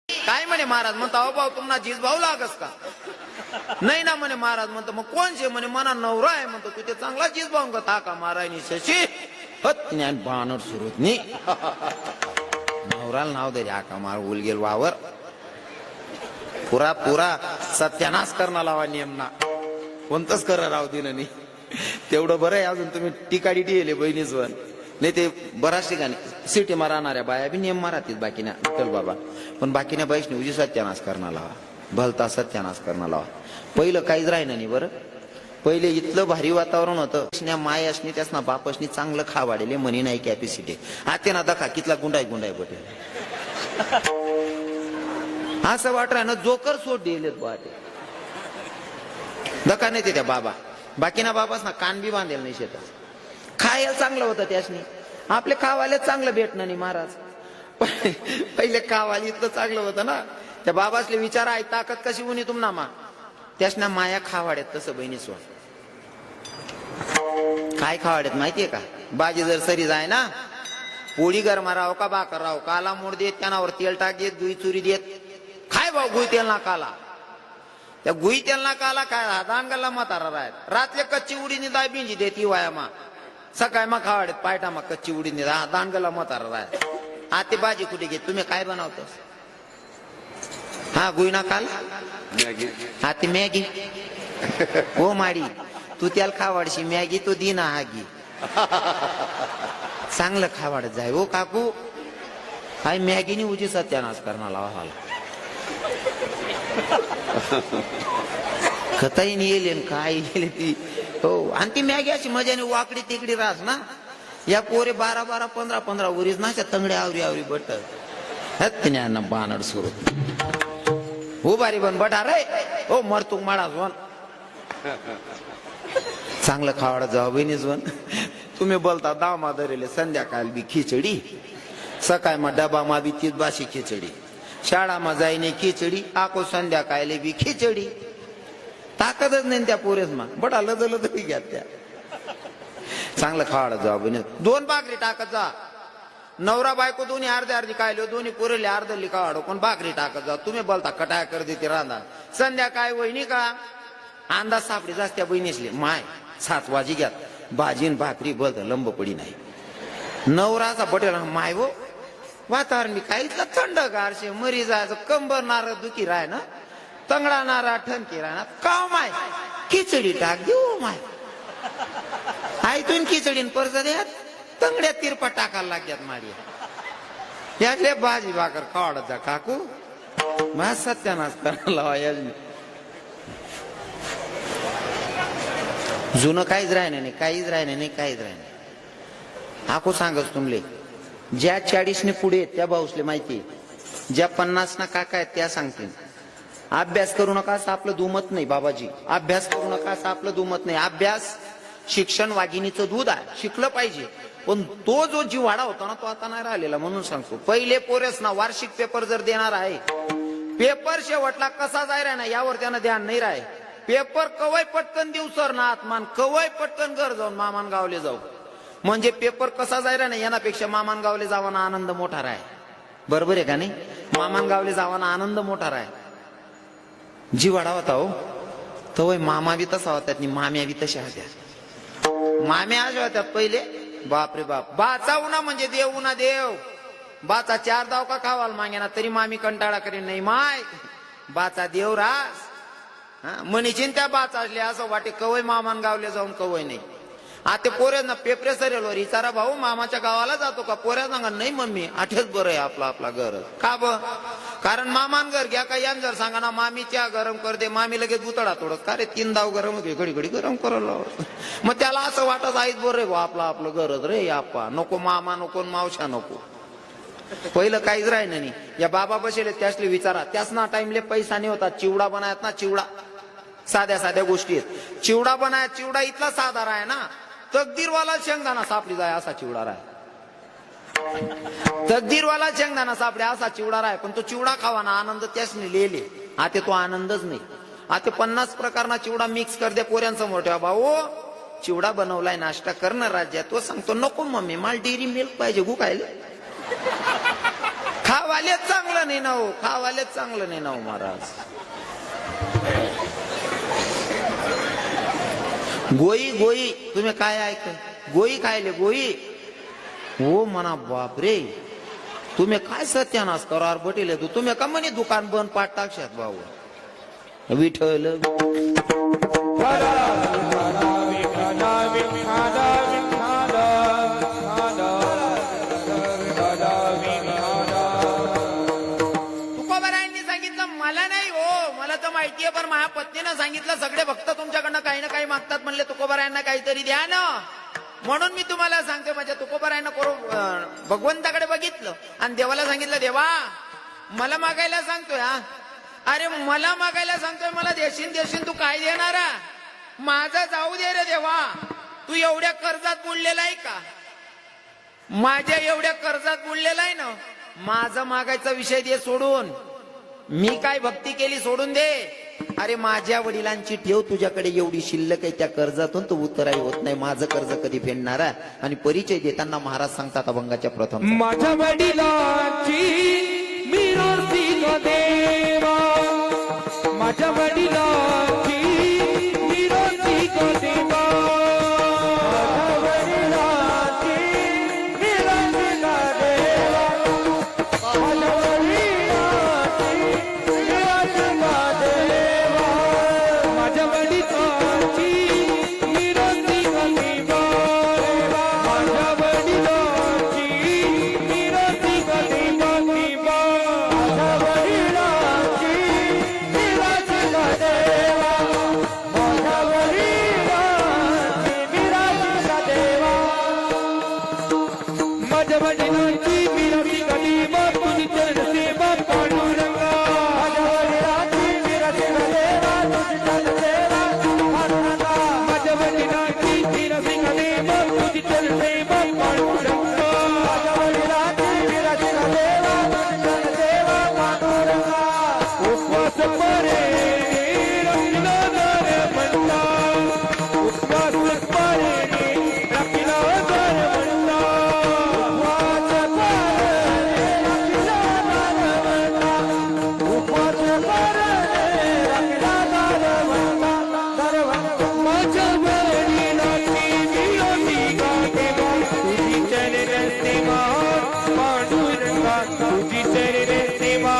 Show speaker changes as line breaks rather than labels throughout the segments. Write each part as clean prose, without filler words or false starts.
काय म्हणे महाराज म्हणतो अहो भाऊ तुम्हाला जीज भाऊ लागस का नाही ना म्हणे महाराज म्हणतो मग कोणचे म्हणे मना नवरा आहे म्हणतो तू ते चांगला जीज भाऊ का ताका मारायनी शशी ज्ञान बाणर सुरूत नी नवराला नाव दे हाका मार उल गेल वावर पुरा पुरा सत्यानाश करणं लावा नियमना कोणतंच कर राव दिलं नाही तेवढं बरं आहे अजून तुम्ही टिकाडी टिले बहिणीच वन नाही ते बऱ्याच ठिकाणी सिटी मा राहणाऱ्या बाया बी नियम मारातील बाकीना विठ्ठल बाबा पण बाकीना बाईशने उजी सत्यानाश करणं लावा भलता सत्यानाश करणं लावा पहिलं काहीच राहिलं नाही बरं पहिले इतलं भारी वातावरण होतं मायाशनी त्यासना बापशनी चांगलं खावाडेले म्हणी नाही कॅपॅसिटी आते ना दखा कितला गुंडाय गुंडाय बटेल असं वाट ना जोकर सोड दिलेत बाटे दखा नाही ते त्या बाबा बाकीना बाबास ना कान बी बांधेल नाही शेतात खायला चांगलं होतं त्यासनी आपले खावाले चांगलं भेटणं नाही महाराज पहिले खावाले इतकं चांगलं होतं ना त्या बाबासले विचार आहे ताकद कशी उनी तुमना मा त्यासना माया खावाड्यात तसं बहिणी स्व काय खावाड्यात माहितीये का बाजी जर सरी जाय ना पोळी गरमा राव का बाकर राव काला मोड देत त्यानावर तेल टाक देत गुई चुरी देत काय भाऊ गुई तेल ना काला त्या गुई तेल ना काला काय दांगला म्हातारा राहत रात्री कच्ची उडीनी दाय बिंजी देती वायामा सकाळ मग खावाड्यात पायटा मग कच्ची उडीनी दांगला म्हातारा राहत आते बाजी कुठे घेत तुम्ही काय बनवतोस हा गुई ना काला हा ती मॅगी हो माडी तू त्याला खावाडशी मॅगी तो दिना हागी चांगलं खावाडत जाय हो काकू काय मॅगीनी उजी सत्यानाश करणार लावा खताही येईल काय येईल ती हो आणि ती मॅगी अशी मजाने वाकडी तिकडी राहस ना या पोरे 12-12 15-15 उरीच ना तंगड्या आवरी आवरी बट ज्ञान बानड सुरू हो बारी बन बटा रे हो मरतुक माळा वन चांगलं खावाडा जाऊ बहिणीच वन तुम्ही बोलता दामा धरेले संध्याकाळ बी खिचडी सकाळ मा डबा मा बी तीच बाशी खिचडी शाळा मा जाईने खिचडी आको संध्याकाळले बी खिचडी ताकदच नाही त्या पोरेस मा बटा लदल तरी घ्या त्या चांगलं खावाडा जाऊ बहिणी 2 भाकरी टाकत जा नवरा बायको दोन्ही अर्धे अर्धी खायलो दोन्ही पुरेले अर्धली खावाडो पण भाकरी टाकत जा तुम्ही बोलता कटाया कर देते रांधा संध्याकाळ वहिनी का अंदाज सापडी जास्त त्या बहिणीसले माय 7 वाजी घ्यात भाजीन भाकरी बोलत लंब पडी नाही नवराचा बटेल माय वो वातावरण मी काय इतलं थंड गारशे मरी जायचं कंबर नार दुखी राह ना तंगडा नारा ठणकी राहणार का माय खिचडी टाक देऊ माय आयतून खिचडीन परत द्यात तंगड्या तिरपा टाकायला लागतात माडी यातले भाजी भाकर खावाडत जा काकू मा सत्यानाश करायला लावा जुनं काहीच राहिलं नाही काहीच राहिलं नाही काहीच राहिलं नाही आखो सांगच तुमले ज्या 40 पुढे त्या भाऊसले माहिती ज्या 50 ना काका आहेत त्या सांगतील अभ्यास करू नका असं आपलं दुमत नाही बाबाजी अभ्यास करू नका असं आपलं दुमत नाही अभ्यास शिक्षण वाघिणीचं दूध आहे शिकलं पाहिजे पण तो जो जिव्हाळा होता ना तो आता नाही राहिलेला म्हणून सांगतो पहिले पोरेस ना वार्षिक पेपर जर देणार आहे पेपर शेवटला कसा जायला ना यावर त्यानं ध्यान नाही राहे पेपर कवय पटकन देऊ सर ना आत्मान कवय पटकन घर जाऊन मामान गावले जाऊ म्हणजे पेपर कसा जायला ना यानापेक्षा मामान गावले जावाना आनंद मोठा राहे बरोबर आहे का नाही मामान गावले जावाना आनंद मोठा राहे जिव्हाळा होता हो तवय मामा बी तसा होता माम्या बी तशा होत्या माम्या अशा होत्या पहिले बाप रे बाप बाचा उन्हा म्हणजे देव उन्हा देव बाचा 4 दाव का खावाल मागेना तरी मामी कंटाळा करीन नाही माय बाचा देव रास मनीचीन त्या बाचा असले असं वाटे कवय मामान गावले जाऊन कवय नाही आता पोऱ्या ना पेपरे सरेल विचारा भाऊ मामाच्या गावाला जातो का पोऱ्या सांगा नाही मम्मी आठच बरं आहे आपला आपला घर का ब कारण मामान घर घ्या का यान जर सांगा ना मामी चहा गरम कर दे मामी लगेच बुतडा तोडत का रे 3 दाव गरम होते घडी घडी गरम करायला मग त्याला असं वाटत आईच बरं रे आपला आपलं घरच रे आप्पा नको मामा नको मावशा नको पहिलं काहीच राहिलं नाही या बाबा बसेले त्यासले विचारा त्याच ना टाइमले पैसा नाही होता चिवडा बनायत ना चिवडा साध्या साध्या गोष्टी आहेत चिवडा बनायत चिवडा इतला साधा आहे ना तकदीरवाला शेंगदाणा सापडी जाय असा चिवडा राय तकदीरवाला शेंगदाणा सापडे असा चिवडा राय पण तो चिवडा खावाना आनंद त्यासने लिहिले आता तो आनंदच नाही आता 50 प्रकारना चिवडा मिक्स कर दे पोऱ्यांसमोर ठेवा भाऊ चिवडा बनवलाय नाश्ता करणं राज्यात तो सांगतो नको मम्मी मला डेअरी मिल्क पाहिजे गु खायला खावाले चांगलं चांगलं नाही ना हो, खावालेच चांगलं नाही ना हो महाराज. गोई गोई तुम्ही काय ऐक, गोई खायले गोई हो म्हणा. बापरे, तुम्ही काय सत्यानाश करार बटीले तू, तुम्ही का म्हणे दुकान बंद पाठ टाकशात भाऊ. विठ्ठल तुकोबारायांनी सांगितलं मला नाही हो, मला तर माहितीये, पण माझ्या पत्नीनं सांगितलं सगळे भक्त तुमच्याकडनं काही ना काही मागतात म्हणले, तुकोबारायांना काहीतरी द्या ना. म्हणून मी तुम्हाला सांगते, माझ्या तुकोबारायांना भगवंताकडे बघितलं आणि देवाला सांगितलं, देवा मला मागायला सांगतोय. हा अरे मला मागायला सांगतोय, मला देशील तू काय देणारा, माझं जाऊ दे रे देवा. तू एवढ्या कर्जात बुडलेला आहे का, माझ्या एवढ्या कर्जात बुडलेला आहे ना, माझं मागायचा विषय दे सोडून, मी काय भक्ती केली सोडून दे. अरे माझ्या वडिलांची ठेव तुझ्याकडे एवढी शिल्लक आहे, त्या कर्जातून तू उतराई होत नाही, माझं कर्ज कधी फेडणारा. आणि परिचय देताना महाराज सांगतात अभंगाच्या प्रथम,
माझ्या वडिलांची मिरासी ग देवा, माझ्या वडिलांची मिरासी ग देवा, माझ्या वडिलांची मिरासी ग देवा, माझ्या वडिलांची मिरासी ग देवा, माझ्या वडिलांची मिरासी ग देवा, माझ्या वडिलांची मिरासी ग देवा, माझ्या वडिलांची मिरासी ग देवा, माझ्या वडिलांची मिरासी ग देवा, माझ्या वडिलांची मिरासी ग देवा, तुझी चरण सेवा पांडुरंगा, माझ्या वडिलांची मिरासी ग देवा, तुझी चरण सेवा पांडुरंगा, माझ्या वडिलांची मिरासी ग देवा, तुझी चरण सेवा पांडुरंगा, माझ्या वडिलांची मिरासी ग देवा, तुझी चरण सेवा पांडुरंगा, उपवास परे रखिला दर म्हणता, उपवास परे रखिला दर म्हणता, उपवास परे रखिला दर म्हणता, उपवास परे रखिला दर म्हणता, दर म्हणता, माझ्या वडिलांची मिरासी ग देवा, तुझी चरण सेवा पांडुरंगा, तुझी चरण सेवा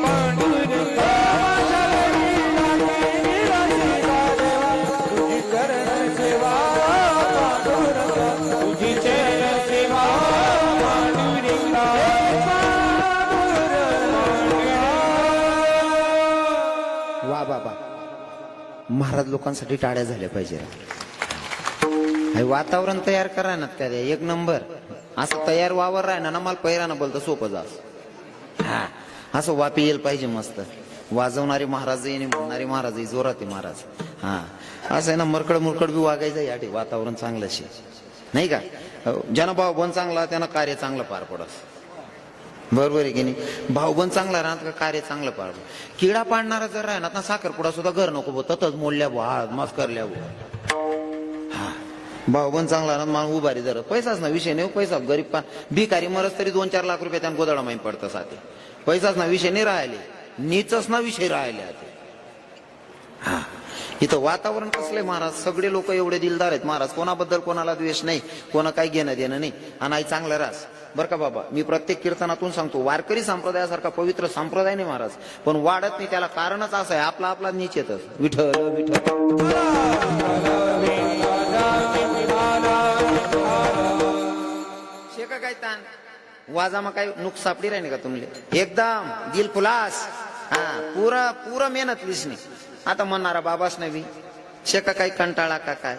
पांडुरंगा, माझ्या वडिलांची मिरासी ग देवा, तुझी चरण सेवा पांडुरंगा, तुझी चरण सेवा पांडुरंगा,
वा बाबा. महाराज लोकांसाठी टाळ्या झाल्या पाहिजे. हे वातावरण तयार करा ना, त्या एक नंबर असं तयार वावर राहिना ना, मला पहिराना बोलतं सोपं जास. हा असं वापी येईल पाहिजे मस्त, वाजवणारे महाराज आणि म्हणणारे महाराज, जोरात आहे महाराज. हा असं आहे ना, मरकड मुरकड बी वागायचं याटे, वातावरण चांगलं शे नाही का. ज्यानं भावबंद चांगला त्यानं कार्य चांगलं पार पडस. बरोबर आहे की नाही. भावबंद चांगला राहत का कार्य चांगलं पार पड. किडा पाडणारा जर राहणार ना, साखरपुडा सुद्धा घर नको बो, ततच मोडल्या बो, मस्त करल्या बो. हा भावबंद चांगला राहत मान उभारी जर पैसाच ना विषय नाही, पैसा गरीब पा भिकारी मरस तरी 2-4 लाख रुपये त्यांना गोदाडा माहीत पडतं साथे. पैसाच ना विषय नाही राहिले, नीचच ना विषय राहिले आता. हा इथं वातावरण कसलंय महाराज, सगळे लोक एवढे दिलदार आहेत महाराज, कोणाबद्दल कोणाला द्वेष नाही, कोणा काही घेणं देणं नाही. आणि आई चांगलं रास बरं का बाबा. मी प्रत्येक कीर्तनातून सांगतो, वारकरी संप्रदायासारखा पवित्र संप्रदाय नाही महाराज, पण वाढत नाही. त्याला कारणच असं आहे, आपला आपला नीच येतच. विठ्ठल विठ्ठल शेका काय ताण वाजामा काय नुक सापडी राहिने का तुमले, एकदम दिल खुलास. हा पुरा मेहनत लिसणे. आता म्हणणारा बाबाच नवी शेका काही कंटाळा का काय.